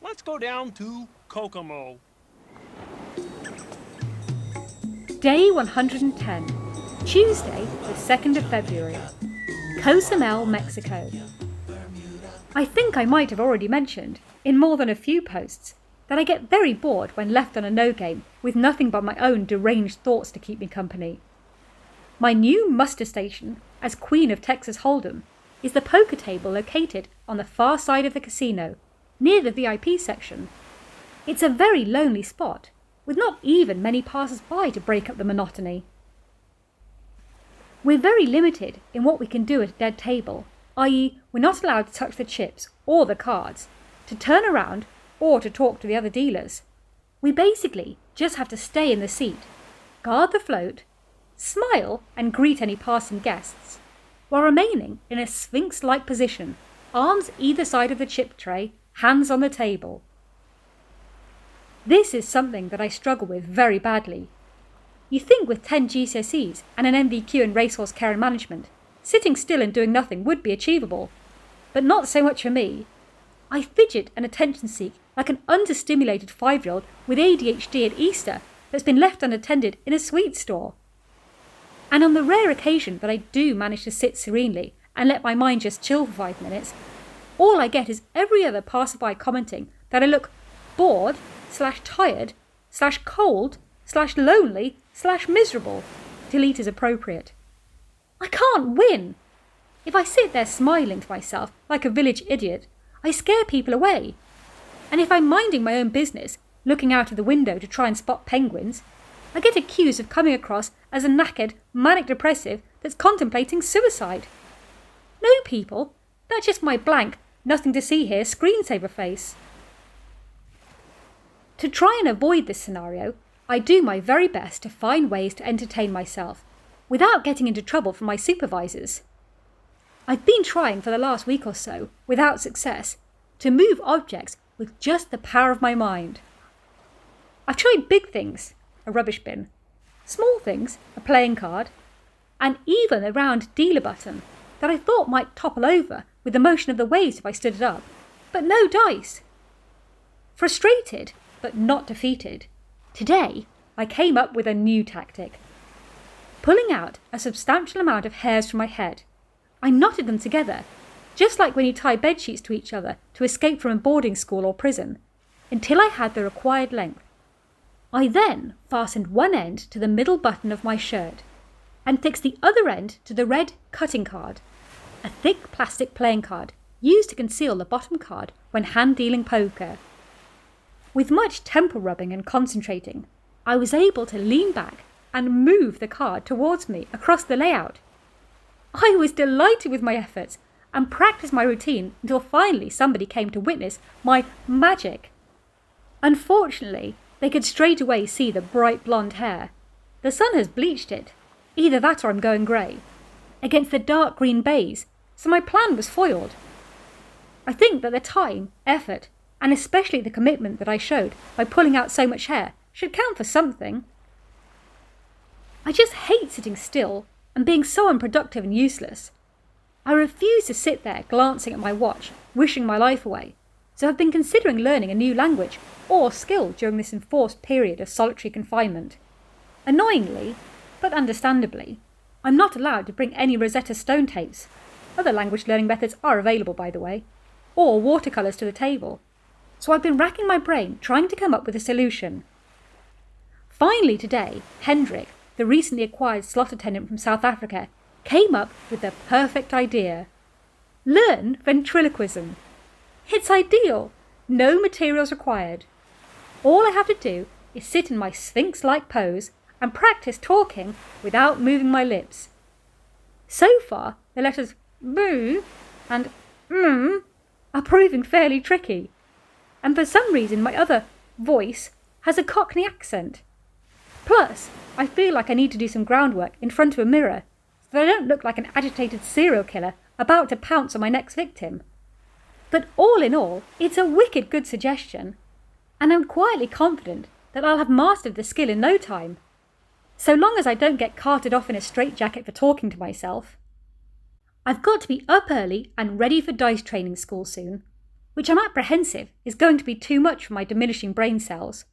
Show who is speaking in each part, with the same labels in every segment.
Speaker 1: Let's go down to Kokomo.
Speaker 2: Day 110, Tuesday, the 2nd of February, Cozumel, Mexico. I think I might have already mentioned, in more than a few posts, that I get very bored when left on a no game with nothing but my own deranged thoughts to keep me company. My new muster station, as Queen of Texas Hold'em, is the poker table located on the far side of the casino, near the VIP section. It's a very lonely spot, with not even many passers-by to break up the monotony. We're very limited in what we can do at a dead table, i.e. we're not allowed to touch the chips or the cards, to turn around or to talk to the other dealers. We basically just have to stay in the seat, guard the float, smile and greet any passing guests, while remaining in a sphinx-like position, arms either side of the chip tray, hands on the table. This is something that I struggle with very badly. You think with 10 GCSEs and an NVQ in racehorse care and management, sitting still and doing nothing would be achievable, but not so much for me. I fidget and attention seek like an understimulated 5-year-old with ADHD at Easter that's been left unattended in a sweet store. And on the rare occasion that I do manage to sit serenely and let my mind just chill for 5 minutes, all I get is every other passerby commenting that I look bored/tired/cold/lonely/miserable. Delete is appropriate. I can't win. If I sit there smiling to myself like a village idiot, I scare people away. And if I'm minding my own business, looking out of the window to try and spot penguins, I get accused of coming across as a knackered, manic depressive that's contemplating suicide. No, people, that's just my blank, nothing to see here screensaver face. To try and avoid this scenario, I do my very best to find ways to entertain myself, without getting into trouble from my supervisors. I've been trying for the last week or so, without success, to move objects with just the power of my mind. I've tried big things, a rubbish bin, small things, a playing card, and even a round dealer button that I thought might topple over with the motion of the waves if I stood it up, but no dice. Frustrated, but not defeated, today I came up with a new tactic. Pulling out a substantial amount of hairs from my head, I knotted them together, just like when you tie bedsheets to each other to escape from a boarding school or prison, until I had the required length. I then fastened one end to the middle button of my shirt, and fixed the other end to the red cutting card, a thick plastic playing card used to conceal the bottom card when hand-dealing poker. With much temple rubbing and concentrating, I was able to lean back and move the card towards me across the layout. I was delighted with my efforts and practiced my routine until finally somebody came to witness my magic. Unfortunately, they could straight away see the bright blonde hair. The sun has bleached it, either that or I'm going grey, against the dark green baize, so my plan was foiled. I think that the time, effort, and especially the commitment that I showed by pulling out so much hair should count for something. I just hate sitting still and being so unproductive and useless. I refuse to sit there glancing at my watch, wishing my life away, so I've been considering learning a new language or skill during this enforced period of solitary confinement. Annoyingly, but understandably, I'm not allowed to bring any Rosetta Stone tapes. Other language learning methods are available, by the way, or watercolours to the table. So I've been racking my brain trying to come up with a solution. Finally today, Hendrik, the recently acquired slot attendant from South Africa, came up with the perfect idea. Learn ventriloquism. It's ideal. No materials required. All I have to do is sit in my sphinx-like pose and practice talking without moving my lips. So far, the letters boo and are proving fairly tricky. And for some reason my other voice has a Cockney accent. Plus, I feel like I need to do some groundwork in front of a mirror so that I don't look like an agitated serial killer about to pounce on my next victim. But all in all, it's a wicked good suggestion, and I'm quietly confident that I'll have mastered the skill in no time, so long as I don't get carted off in a straitjacket for talking to myself. I've got to be up early and ready for dice training school soon. which I'm apprehensive is going to be too much for my diminishing brain cells.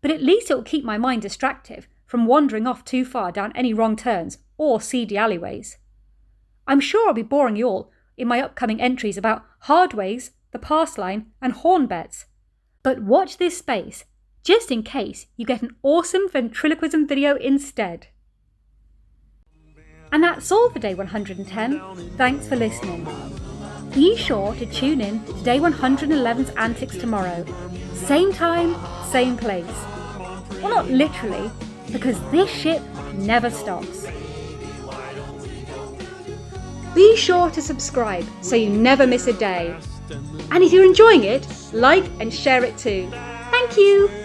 Speaker 2: But at least it will keep my mind distracted from wandering off too far down any wrong turns or seedy alleyways. I'm sure I'll be boring you all in my upcoming entries about hardways, the pass line and horn bets. But watch this space, just in case you get an awesome ventriloquism video instead. And that's all for day 110. Thanks for listening. Be sure to tune in to day 111's antics tomorrow. Same time, same place. Well, not literally, because this ship never stops. Be sure to subscribe so you never miss a day. And if you're enjoying it, like and share it too. Thank you!